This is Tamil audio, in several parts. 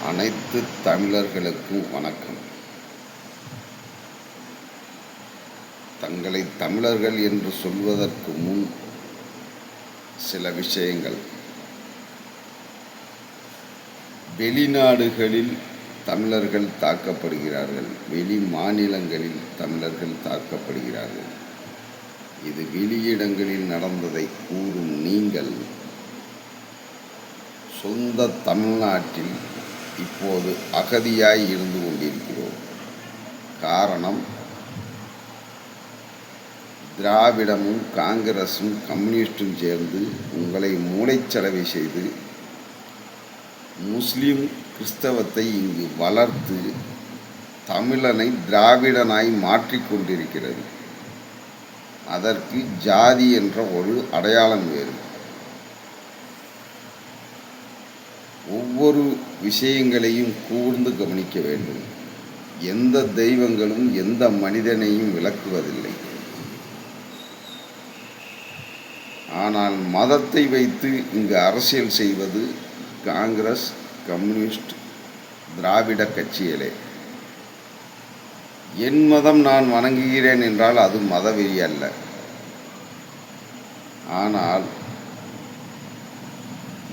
அனைத்து தமிழர்களுக்கும் வணக்கம். தங்களை தமிழர்கள் என்று சொல்வதற்கு முன் சில விஷயங்கள். வெளிநாடுகளில் தமிழர்கள் தாக்கப்படுகிறார்கள், வெளி மாநிலங்களில் தமிழர்கள் தாக்கப்படுகிறார்கள். இது வெளியிடங்களில் நடந்ததை கூறும் நீங்கள் சொந்த தமிழ்நாட்டில் இப்போது அகதியாய் இருந்து கொண்டிருக்கிறோம். காரணம், திராவிடமும் காங்கிரஸும் கம்யூனிஸ்டும் சேர்ந்து உங்களை மூளைச்சலவை செய்து முஸ்லீம் கிறிஸ்தவத்தை இங்கு வளர்த்து தமிழனை திராவிடனாய் மாற்றிக்கொண்டிருக்கிறது. அதற்கு ஜாதி என்ற ஒரு அடையாளம் வேறு. ஒவ்வொரு விஷயங்களையும் கூர்ந்து கவனிக்க வேண்டும். எந்த தெய்வங்களும் எந்த மனிதனையும் விளக்குவதில்லை. ஆனால் மதத்தை வைத்து இங்கு அரசியல் செய்வது காங்கிரஸ், கம்யூனிஸ்ட், திராவிட கட்சிகளே. என் மதம் நான் வணங்குகிறேன் என்றால் அது மதவெறி அல்ல. ஆனால்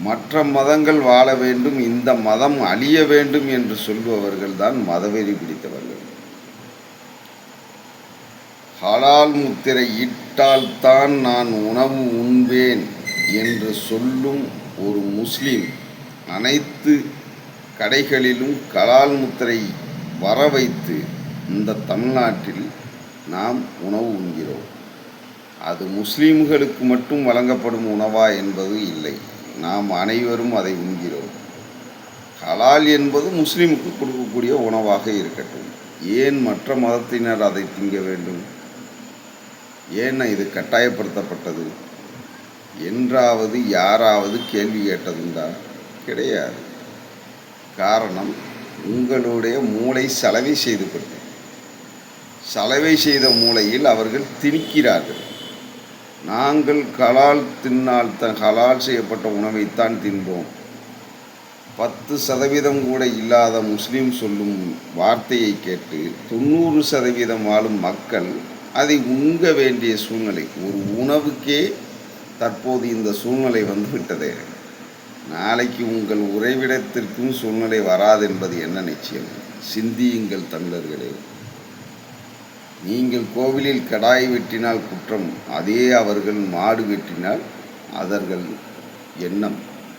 மற்ற மதங்கள் வாழ வேண்டும், இந்த மதம் அழிய வேண்டும் என்று சொல்பவர்கள் தான் மதவெறி பிடித்தவர்கள். ஹலால் முத்திரை இட்டால்தான் நான் உணவு உண்பேன் என்று சொல்லும் ஒரு முஸ்லீம் அனைத்து கடைகளிலும் ஹலால் முத்திரை வர வைத்து இந்த தமிழ்நாட்டில் நாம் உணவு உண்கிறோம். அது முஸ்லீம்களுக்கு மட்டும் வழங்கப்படும் உணவா என்பது இல்லை. நாம் அனைவரும் அதை உண்கிறோம். ஹலால் என்பது முஸ்லீமுக்கு கொடுக்கக்கூடிய உணவாக இருக்கட்டும். ஏன் மற்ற மதத்தினர் அதை திங்க வேண்டும்? ஏன் இது கட்டாயப்படுத்தப்பட்டது என்றாவது யாராவது கேள்வி கேட்டதுண்டா? கிடையாது. காரணம், உங்களுடைய மூளை சலவை செய்துபட்டு சலவை செய்த மூளையில் அவர்கள் திணிக்கிறார்கள். நாங்கள் ஹலால் செய்யப்பட்ட உணவைத்தான் தின்போம். 10% கூட இல்லாத முஸ்லீம் சொல்லும் வார்த்தையை கேட்டு 90% வாழும் மக்கள் அதை உண்ண வேண்டிய சூழ்நிலை. ஒரு உணவுக்கே தற்போது இந்த சூழ்நிலை வந்துவிட்டதே. நாளைக்கு உங்கள் உறைவிடத்திற்கும் சூழ்நிலை வராது என்பது என்ன நிச்சயம்? சிந்தியுங்கள் தமிழர்களே. நீங்கள் கோவிலில் கடாய் வெட்டினால் குற்றம், அதே அவர்கள் மாடு வெட்டினால் அவர்கள் எண்ணம்.